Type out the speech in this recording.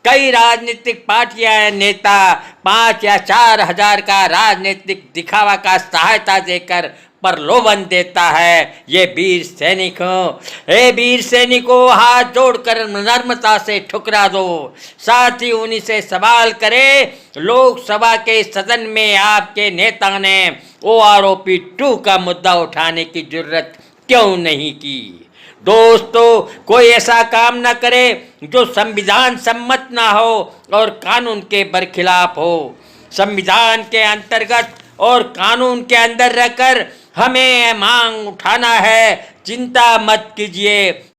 कई राजनीतिक पार्टियां या नेता 5 या 4 हजार का राजनीतिक दिखावा का सहायता देकर प्रलोभन देता है। ये वीर सैनिकों हाथ जोड़कर नम्रता से ठुकरा दो। साथ ही उन्हीं से सवाल करें, लोकसभा के सदन में आपके नेता ने OROP 2 का मुद्दा उठाने की जरूरत क्यों नहीं की। दोस्तों, कोई ऐसा काम न करे जो संविधान सम्मत ना हो और कानून के बरखिलाफ हो। संविधान के अंतर्गत और कानून के अंदर रहकर हमें मांग उठाना है। चिंता मत कीजिए।